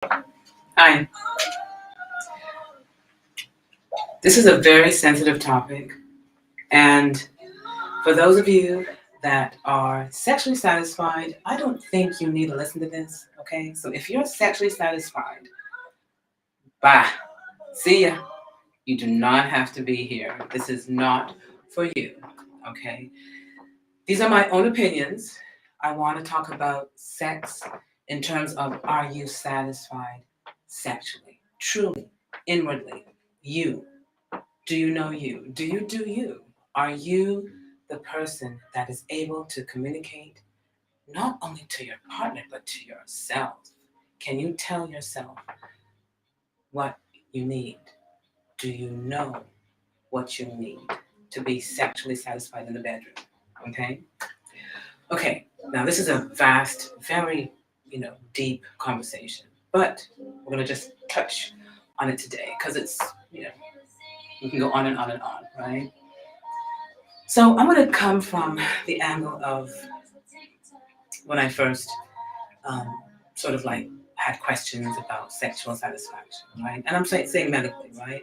Hi, this is a very sensitive topic, and for those of you that are sexually satisfied, I don't think you need to listen to this, okay? So if you're sexually satisfied, bye, see ya. You do not have to be here. This is not for you, okay? These are my own opinions. I want to talk about sex in terms of are you satisfied sexually, truly, inwardly, you. Do you know you? Do you do you? Are you the person that is able to communicate not only to your partner but to yourself? Can you tell yourself what you need? Do you know what you need to be sexually satisfied in the bedroom? Okay? Okay, now this is a vast, very, deep conversation, but we're going to just touch on it today because we can go on and on and on, right? So I'm going to come from the angle of when I first sort of like had questions about sexual satisfaction, right? And I'm saying medically, right?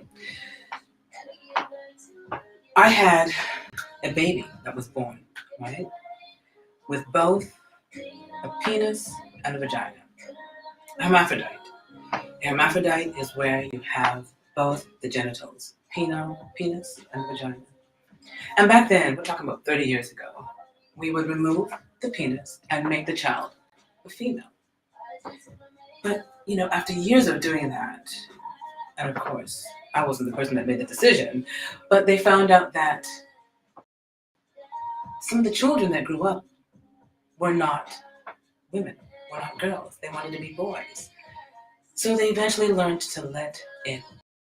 I had a baby that was born, right? With both a penis and a vagina. Hermaphrodite. A hermaphrodite is where you have both the genitals, penis and vagina. And back then, we're talking about 30 years ago, we would remove the penis and make the child a female. But, after years of doing that, and of course, I wasn't the person that made the decision, but they found out that some of the children that grew up were not women, were not girls. They wanted to be boys. So they eventually learned to let it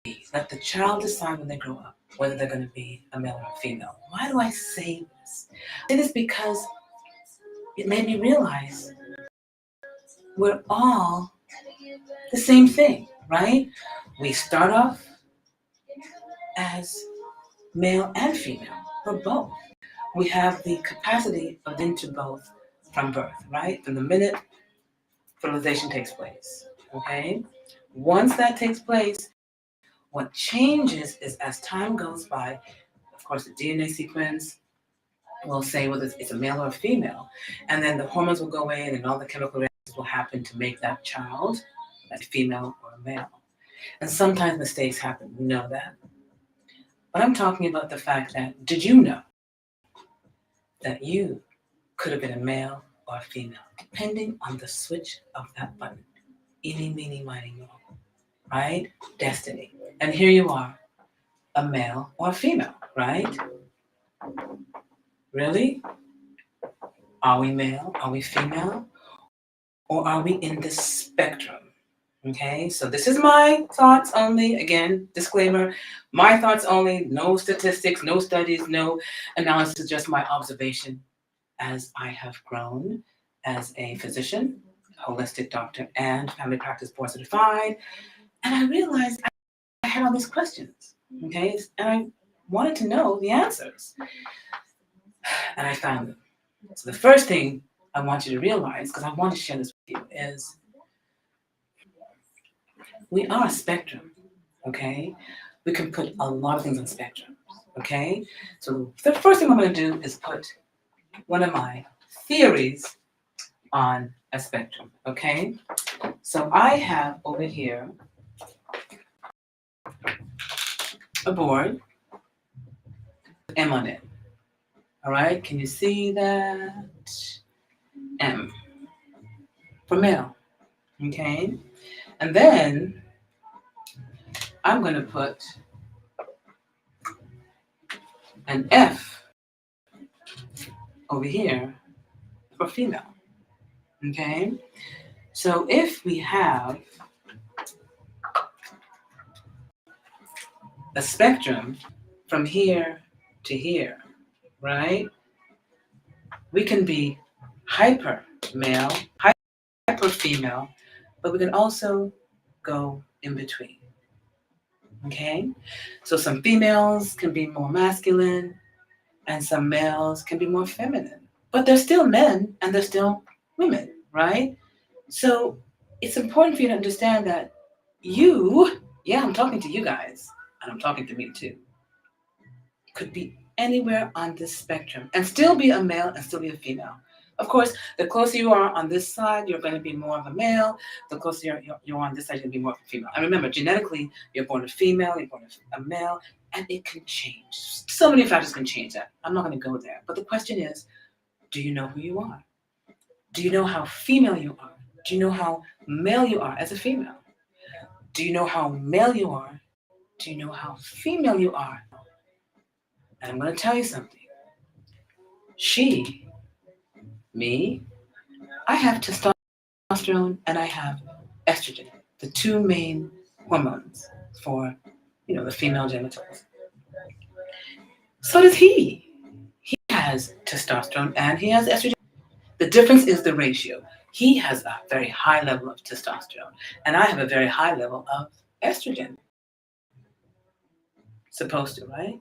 be. Let the child decide when they grow up whether they're going to be a male or a female. Why do I say this? I say this because it made me realize we're all the same thing, right? We start off as male and female, or both. We have the capacity of into both from birth, right? From the minute fertilization takes place, okay? Once that takes place, what changes is as time goes by, of course, the DNA sequence will say whether it's a male or a female, and then the hormones will go in and all the chemical reactions will happen to make that child a female or a male. And sometimes mistakes happen, we know that. But I'm talking about the fact that, did you know that you could have been a male or a female, depending on the switch of that button? Eeny, meeny, miny, moe, right? Destiny. And here you are, a male or a female, right? Really? Are we male? Are we female? Or are we in this spectrum? Okay, so this is my thoughts only. Again, disclaimer, my thoughts only, no statistics, no studies, no analysis, just my observation as I have grown as a physician, holistic doctor, and family practice board certified. And I realized I had all these questions, okay, and I wanted to know the answers. And I found them. So the first thing I want you to realize, because I want to share this with you, is we are a spectrum, okay? We can put a lot of things on spectrum, okay? So the first thing I'm going to do is put one of my theories on a spectrum, okay? So I have over here a board with M on it, all right? Can you see that? M for male, okay? And then I'm going to put an F over here for female, okay? So if we have a spectrum from here to here, right? We can be hyper male, hyper female, but we can also go in between, okay? So some females can be more masculine and some males can be more feminine, but they're still men and they're still women, right? So it's important for you to understand that you, yeah, I'm talking to you guys, and I'm talking to me too, could be anywhere on this spectrum and still be a male and still be a female. Of course, the closer you are on this side, you're going to be more of a male. The closer you're on this side, you're going to be more of a female. And remember, genetically, you're born a female, you're born a male, and it can change. So many factors can change that. I'm not going to go there. But the question is, do you know who you are? Do you know how female you are? Do you know how male you are as a female? Do you know how male you are? Do you know how female you are? And I'm going to tell you something. She, me, I have testosterone and I have estrogen, the two main hormones for, the female genitals. So does he. He has testosterone and he has estrogen. The difference is the ratio. He has a very high level of testosterone and I have a very high level of estrogen. Supposed to, right?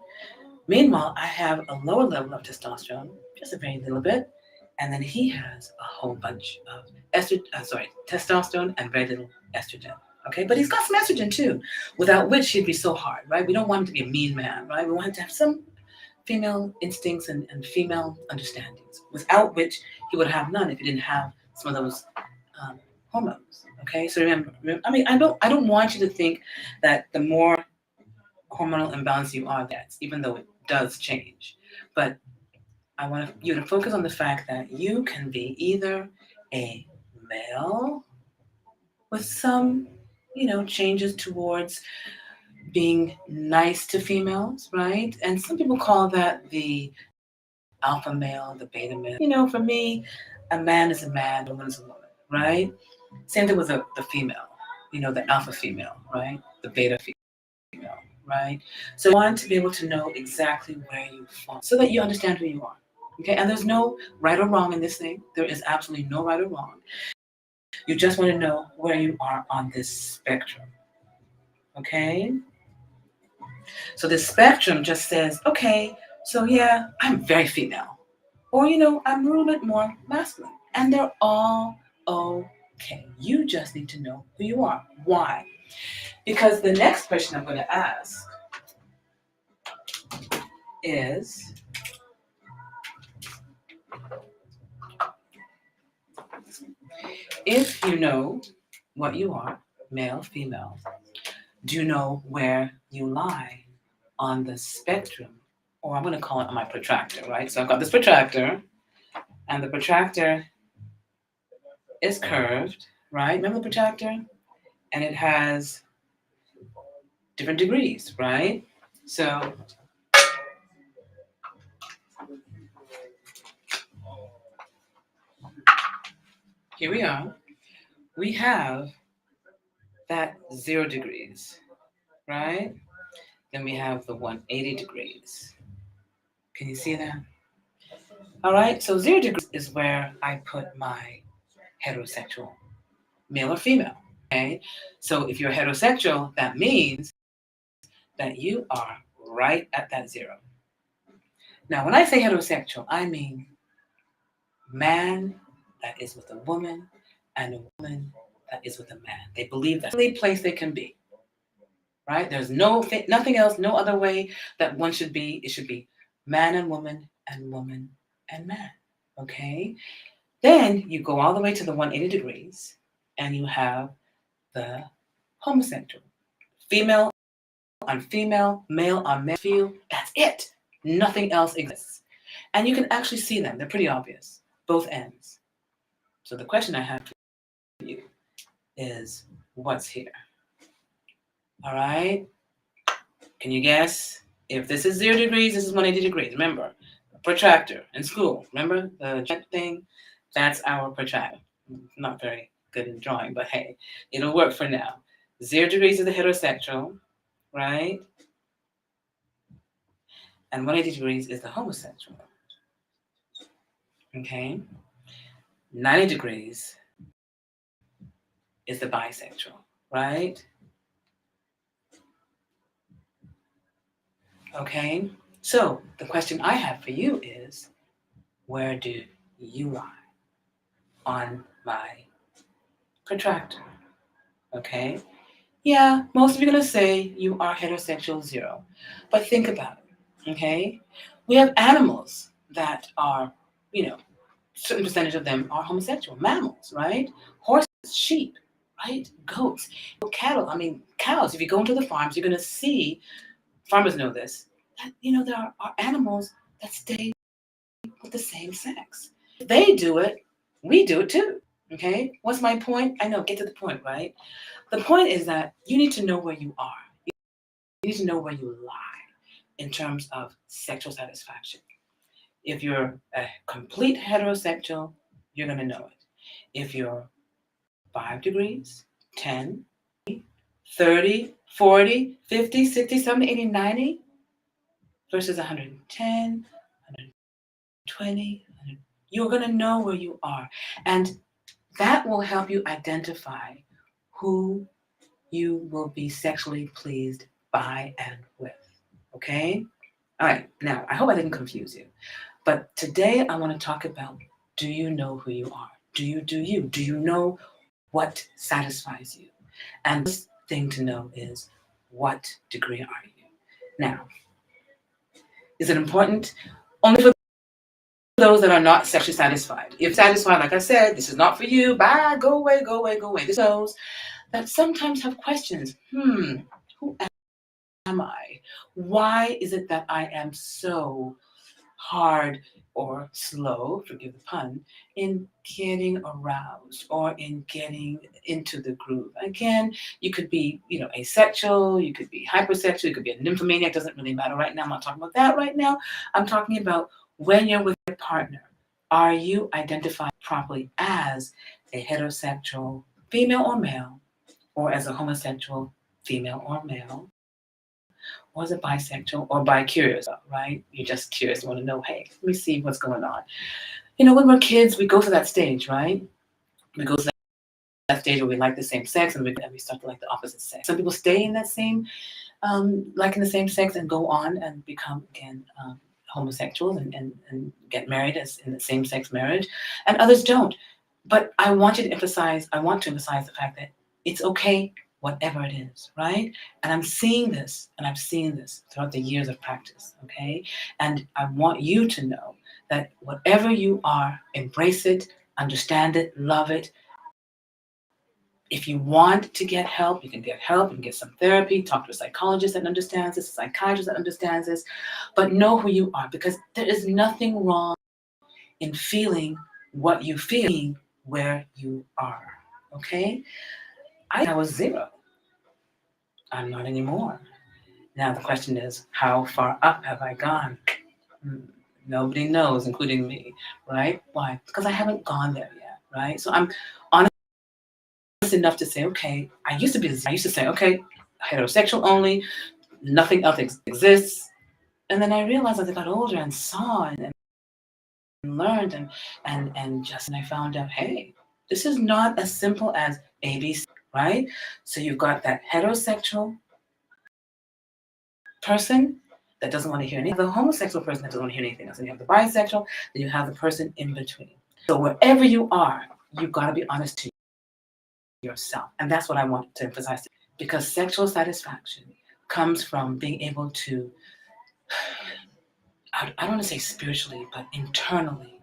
Meanwhile, I have a lower level of testosterone, just a very little bit, and then he has a whole bunch of testosterone and very little estrogen. Okay, but he's got some estrogen too, without which he'd be so hard, right? We don't want him to be a mean man, right? We want him to have some female instincts and female understandings, without which he would have none if he didn't have some of those hormones. Okay, so remember, I mean, I don't want you to think that the more hormonal imbalance you are, that's even though it does change. But I want you to focus on the fact that you can be either a male with some, changes towards being nice to females, right? And some people call that the alpha male, the beta male. For me, a man is a man, a woman is a woman, right? Same thing with the female, the alpha female, right? The beta female, right? So I want to be able to know exactly where you fall so that you understand who you are. Okay, and there's no right or wrong in this thing. There is absolutely no right or wrong. You just want to know where you are on this spectrum. Okay? So this spectrum just says, okay, so yeah, I'm very female. Or, I'm a little bit more masculine. And they're all okay. You just need to know who you are. Why? Because the next question I'm going to ask is, if you know what you are, male, female, do you know where you lie on the spectrum? Or I'm going to call it my protractor, right? So I've got this protractor, and the protractor is curved, right? Remember the protractor? And it has different degrees, right? So here we are. We have that 0 degrees, right? Then we have the 180 degrees. Can you see that? All right, so 0 degrees is where I put my heterosexual, male or female, okay? So if you're heterosexual, that means that you are right at that 0. Now, when I say heterosexual, I mean man that is with a woman and a woman that is with a man. They believe that's the only place they can be, right? There's nothing else, no other way that one should be. It should be man and woman and man, okay? Then you go all the way to the 180 degrees and you have the homosexual. Female on female, male on male, that's it. Nothing else exists. And you can actually see them. They're pretty obvious, both ends. So the question I have for you is, what's here? All right? Can you guess? If this is 0 degrees, this is 180 degrees. Remember, protractor in school. Remember the jet thing? That's our protractor. Not very good in drawing, but hey, it'll work for now. 0 degrees is the heterosexual, right? And 180 degrees is the homosexual. Okay? 90 degrees is the bisexual, right? Okay? So the question I have for you is, where do you lie on my protractor? Okay? Yeah, most of you are going to say you are heterosexual 0. But think about it. Okay? We have animals that are, you know, certain percentage of them are homosexual. Mammals, right? Horses, sheep, right? Goats, cattle. I mean, cows. If you go into the farms, you're going to see, farmers know this, that, there are animals that stay with the same sex. If they do it, we do it too. Okay? What's my point? I know, get to the point, right? The point is that you need to know where you are. You need to know where you lie in terms of sexual satisfaction. If you're a complete heterosexual, you're going to know it. If you're 5 degrees, 10, 30, 40, 50, 60, 70, 80, 90 versus 110, 120, you're going to know where you are. And that will help you identify who you will be sexually pleased by and with. Okay? All right. Now, I hope I didn't confuse you. But today I want to talk about, do you know who you are? Do you? Do you know what satisfies you? And the first thing to know is, what degree are you? Now, is it important? Only for those that are not sexually satisfied. If satisfied, like I said, this is not for you. Bye, go away, go away, go away. This is those that sometimes have questions. Who am I? Why is it that I am so hard or slow, forgive the pun, in getting aroused or in getting into the groove? Again, you could be, asexual, you could be hypersexual, you could be a nymphomaniac, doesn't really matter right now. I'm not talking about that right now. I'm talking about when you're with your partner, are you identified properly as a heterosexual female or male, or as a homosexual female or male, or as a bisexual or bi-curious, right? You're just curious, you want to know, hey, let me see what's going on. When we're kids, we go through that stage, right? We go through that stage where we like the same sex and we start to like the opposite sex. Some people stay in that same, liking the same sex and go on and become, again, homosexuals and get married as in the same-sex marriage, and others don't. But I want to emphasize the fact that it's okay, whatever it is, right? And I'm seeing this, and I've seen this throughout the years of practice, okay? And I want you to know that whatever you are, embrace it, understand it, love it. If you want to get help, you can get help, you can get some therapy, talk to a psychologist that understands this, a psychiatrist that understands this, but know who you are, because there is nothing wrong in feeling what you feel where you are, okay? I was 0. I'm not anymore. Now the question is, how far up have I gone? Nobody knows, including me, right? Why? Because I haven't gone there yet, right? So I'm honest enough to say, okay, I used to say, okay, heterosexual only, nothing else exists. And then I realized as I got older and saw and learned and I found out, hey, this is not as simple as ABC, right? So you've got that heterosexual person that doesn't want to hear anything, the homosexual person that doesn't want to hear anything else, and you have the bisexual, then you have the person in between. So wherever you are, you've got to be honest to yourself. And that's what I want to emphasize, because sexual satisfaction comes from being able to, I don't want to say spiritually, but internally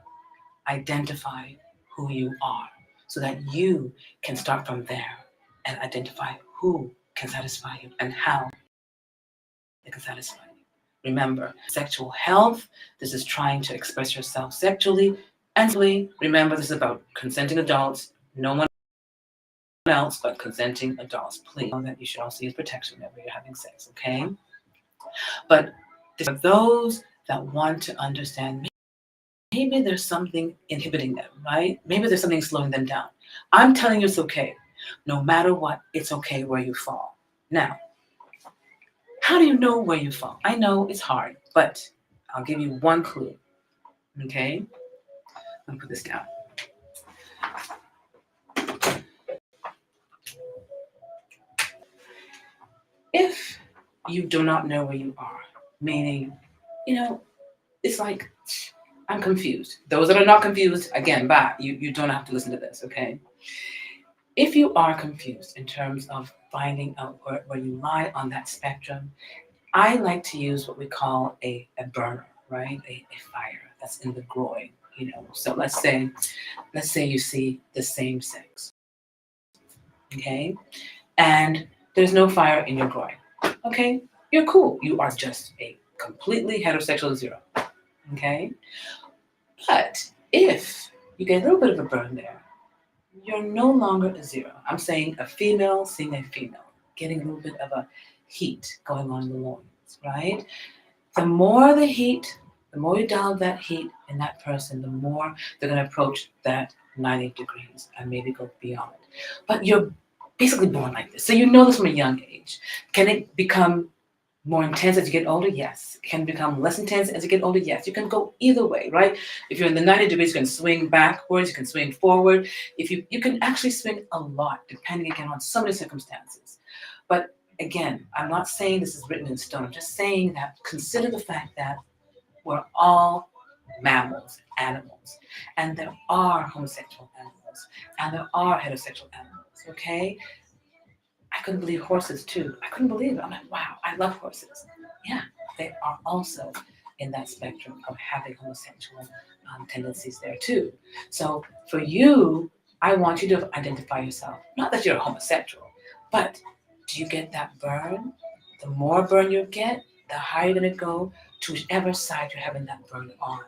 identify who you are, so that you can start from there and identify who can satisfy you and how it can satisfy you. Remember, sexual health, this is trying to express yourself sexually. And remember, this is about consenting adults, no one else but consenting adults. Please know that you should also use protection whenever you're having sex, okay? But for those that want to understand, maybe there's something inhibiting them, right? Maybe there's something slowing them down. I'm telling you it's okay. No matter what, it's okay where you fall. Now, how do you know where you fall? I know it's hard, but I'll give you one clue, okay? Let me put this down. If you do not know where you are, meaning, it's like, I'm confused. Those that are not confused, again, bye. You don't have to listen to this, okay? if you are confused in terms of finding out where you lie on that spectrum, I like to use what we call a burner, right? A fire that's in the groin, So let's say you see the same sex, okay? And there's no fire in your groin, okay? You're cool. You are just a completely heterosexual zero, okay? But if you get a little bit of a burn there, you're no longer a zero. I'm saying a female seeing a female, getting a little bit of a heat going on in the loins, right? The more the heat, the more you dial that heat in that person, the more they're going to approach that 90 degrees and maybe go beyond. But you're basically born like this. So you know this from a young age. Can it become more intense as you get older? Yes. Can it become less intense as you get older? Yes. You can go either way, right? If you're in the 90 degrees, you can swing backwards, you can swing forward. If you can actually swing a lot, depending again on so many circumstances. But again, I'm not saying this is written in stone. I'm just saying that consider the fact that we're all mammals, animals, and there are homosexual animals, and there are heterosexual animals, okay? I couldn't believe horses too. I couldn't believe it. I'm like, wow, I love horses. Yeah, they are also in that spectrum of having homosexual tendencies there too. So for you, I want you to identify yourself. Not that you're a homosexual, but do you get that burn? The more burn you get, the higher you're going to go to whichever side you're having that burn on.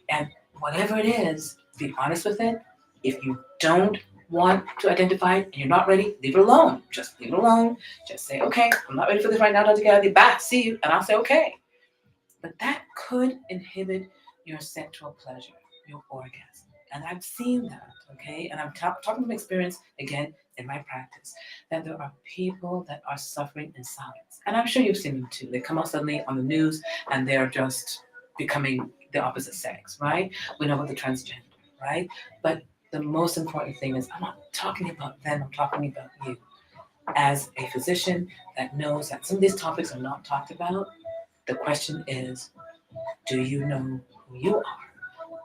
And whatever it is, be honest with it. If you don't want to identify it and you're not ready, leave it alone. Just leave it alone. Just say, okay, I'm not ready for this right now. Don't get bye, see you. And I'll say, okay. But that could inhibit your sexual pleasure, your orgasm. And I've seen that, okay? And I'm talking from experience, again, in my practice, that there are people that are suffering in silence. And I'm sure you've seen them too. They come out suddenly on the news and they're just becoming the opposite sex, right? We know about the transgender, right? But the most important thing is I'm not talking about them, I'm talking about you. As a physician that knows that some of these topics are not talked about, the question is, do you know who you are?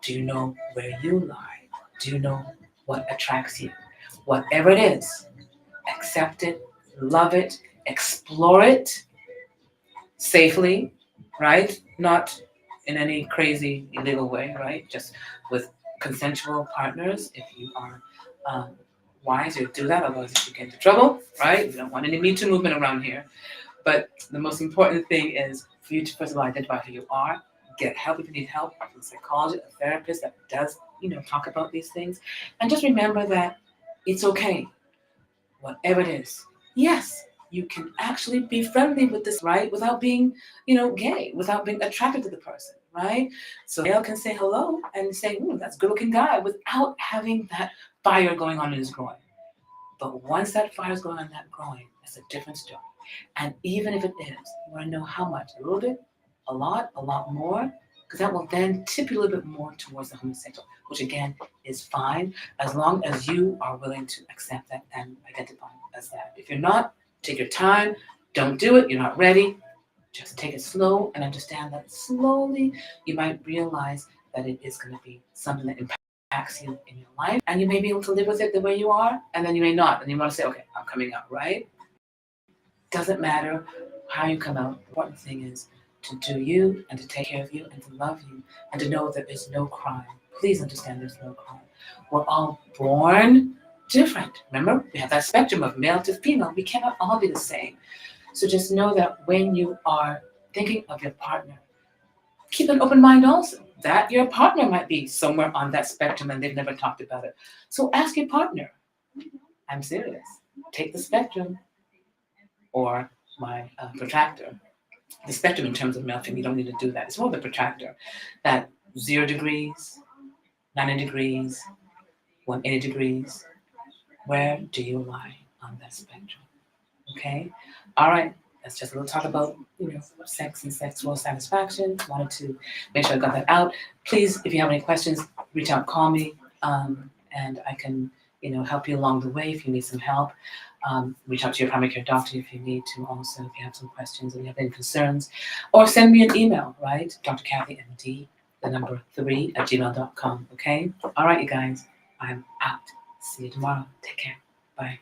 Do you know where you lie? Do you know what attracts you? Whatever it is, accept it, love it, explore it safely, right? Not in any crazy illegal way, right? Just with consensual partners. If you are wise, you do that, otherwise you get into trouble, right? We don't want any Me Too movement around here. But the most important thing is for you to first of all identify who you are, get help if you need help from a psychologist, a therapist that does, talk about these things. And just remember that it's okay, whatever it is. Yes, you can actually be friendly with this, right? Without being, gay, without being attracted to the person, right? So male can say hello and say, that's a good looking guy without having that fire going on in his groin. But once that fire is going on in that groin, it's a different story. And even if it is, you want to know how much? A little bit? A lot more? Because that will then tip you a little bit more towards the homosexual, which again is fine as long as you are willing to accept that and identify as that. If you're not, take your time. Don't do it. You're not ready. Just take it slow and understand that slowly you might realize that it is going to be something that impacts you in your life. And you may be able to live with it the way you are, and then you may not. And you want to say, okay, I'm coming out, right? Doesn't matter how you come out. The important thing is to do you and to take care of you and to love you and to know there is no crime. Please understand there's no crime. We're all born different. Remember, we have that spectrum of male to female. We cannot all be the same. So just know that when you are thinking of your partner, keep an open mind also. That your partner might be somewhere on that spectrum and they've never talked about it. So ask your partner, I'm serious. Take the spectrum or my protractor. The spectrum in terms of male female, you don't need to do that. It's more of the protractor. That 0 degrees, 90 degrees, 180 degrees. Where do you lie on that spectrum? Okay? All right. That's just a little talk about, sex and sexual satisfaction. Wanted to make sure I got that out. Please, if you have any questions, reach out, call me, and I can, help you along the way if you need some help. Reach out to your primary care doctor if you need to also, if you have some questions and you have any concerns. Or send me an email, right? Dr. Kathy, MD, the number 3 at gmail.com, okay? All right, you guys, I'm out. See you tomorrow. Take care. Bye.